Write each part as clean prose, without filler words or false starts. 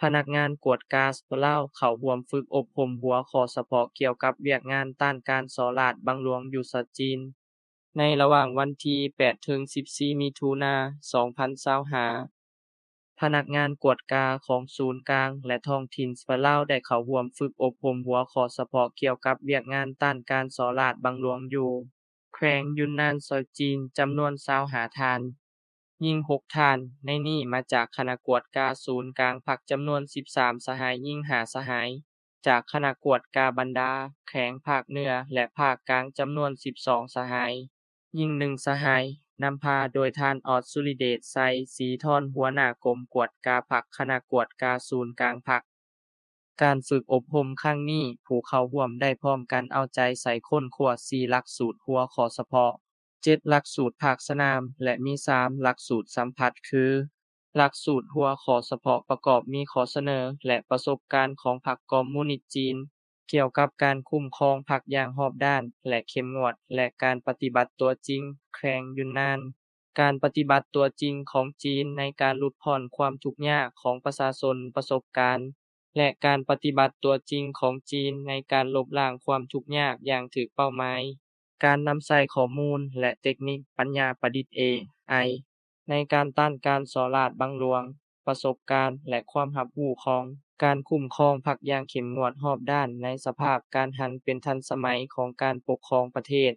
พนักงานกวดกาลาวเข้าร่วมฝึกอบรมหัวข้อเฉพาะเกี่ยวกับเวียกงานต้านการฉ้อราษฎร์บังหลวงอยู่สจีนในระหว่างวันที่8-14มิถุนายน2025พนักงานกวดกาของศูนย์กลางและท้องถิ่นลาวได้เข้าร่วมฝึกอบรมหัวข้อเฉพาะเกี่ยวกับเวียกงานต้านการฉ้อราษฎร์บังหลวงอยู่แขวงยุนนานซอยจีนจำนวน25ท่านหญิง6ท่านในนี้มาจากคณะกวดกาศูนย์กลางภาคจำนวน13สหายหญิง5สหายจากคณะกวดกาบรรดาแขวงภาคเหนือและภาคกลางจำนวน12สหายหญิง1สหายนำพาโดยท่านออดสุริเดชไซศรีทรหัวหน้ากรมกวดกาภาคคณะกวดกาศูนย์กลางภาคการฝึกอบรมครั้งนี้ผู้เข้าร่วมได้พร้อมกันเอาใจใส่ค้นคว้า4หลักสูตรหัวข้อเฉพาะ7หลักสูตรภาคสนามและมี3หลักสูตรสัมผัสคือหลักสูตรหัวข้อเฉพาะประกอบมีข้อเสนอและประสบการณ์ของพรรคคอมมิวนิสต์จีนเกี่ยวกับการคุ้มครองพรรคอย่างรอบด้านและเข้มงวดและการปฏิบัติตัวจริงแขวงยุนนานการปฏิบัติตัวจริงของจีนในการลดผ่อนความทุกข์ยากของประชาชนประสบการณ์และการปฏิบัติตัวจริงของจีนในการลบล้างความทุกข์ยากอย่างถูกเป้าหมายการนำใช้ข้อมูลและเทคนิคปัญญาประดิษฐ์ AI ในการต้านการฉ้อราษฎร์บังหลวงประสบการณ์และความรับรู้ของการคุ้มครองพรรคอย่างเข้มงวดรอบด้านในสภาพการหันเป็นทันสมัยของการปกครองประเทศ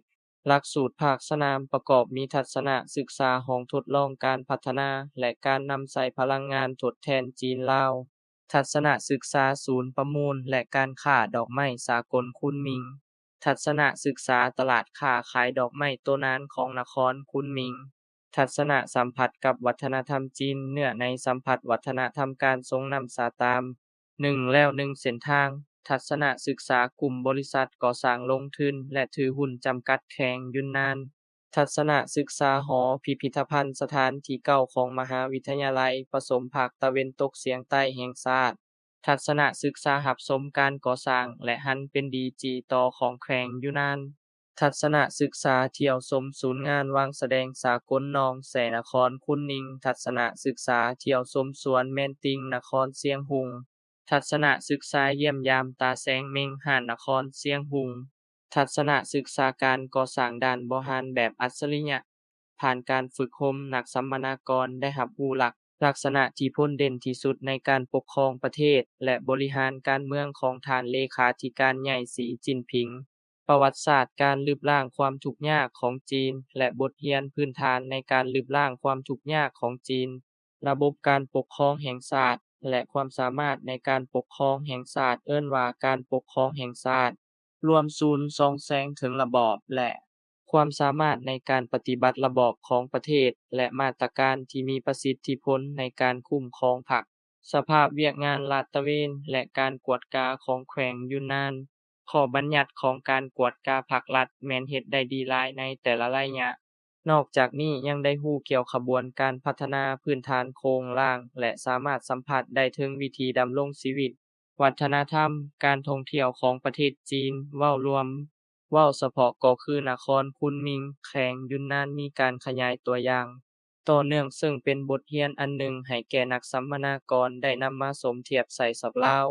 หลักสูตรภาคสนามประกอบมีทัศนศึกษาห้องทดลองการพัฒนาและการนำใช้พลังงานทดแทนจีนลาวทัศนศึกษาศูนย์ประมูลและการค้าดอกไม้สากลคุนมิงทัศนศึกษาตลาดค้าขายดอกไม้ต้นน้ำของนครคุนมิงทัศนสัมผัสกับวัฒนธรรมจีนเนื้อในสัมผัสวัฒนธรรมการทรงนำสาตาม1แล้ว1เส้นทางทัศนศึกษากลุ่มบริษัทก่อสร้างลงทุนและถือหุ้นจำกัดแขวงยุนนานทัศนศึกษาหอพิพิธภัณฑ์สถานที่เก่าของมหาวิทยาลัยผสมภาคตะเวันตกเฉียงใต้แห่งชาติทัศนศึกษารับชมการก่อสร้างและหันเป็นดิจิตอลของแขวงยุนนานทัศนศึกษาเที่ยวชมศูนย์งานวางแสดงสากลนองแสนครคุนนิงทัศนศึกษาเที่ยวชมสวนแม่นติงนครเชียงหุงทัศนศึกษาเยี่ยมยามตาแสงเม็งห่านนครเชียงหุงทัศนศึกษาการก่อสร้างด่านบริหารแบบอัจฉริยะผ่านการฝึกอบรมนักสัมมนากรได้รับรู้ลักษณะที่พ้นเด่นที่สุดในการปกครองประเทศและบริหารการเมืองของท่านเลขาธิการใหญ่สีจิ้นผิงประวัติศาสตร์การลบล้างความทุกข์ยากของจีนและบทเรียนพื้นฐานในการลบล้างความทุกข์ยากของจีนระบบการปกครองแห่งชาติและความสามารถในการปกครองแห่งชาติเอิ้นว่าการปกครองแห่งชาติรวมศูนย์ส่องแสงถึงระบอบและความสามารถในการปฏิบัติระบอบของประเทศและมาตรการที่มีประสิทธิผลในการคุ้มครองพรรคสภาพเวียกงานลาดตระเวนและการกวดกาของแขวงยุนนานข้อบัญญัติของการกวดกาภาครัฐแม่นเฮ็ดได้ดีหลายในแต่ละระยะนอกจากนี้ยังได้รู้เกี่ยวขบวนการพัฒนาพื้นฐานโครงร่างและสามารถสัมผัสได้ถึงวิธีดำรงชีวิตวัฒนธรรมการท่องเที่ยวของประเทศจีนเว้าเฉพาะก็คือนครคุนมิงแขวงยุนนานมีการขยายตัวอย่างต่อเนื่องซึ่งเป็นบทเรียนอันหนึ่งให้แก่นักสัมมนากรได้นำมาสมเทียบใส่กับลาว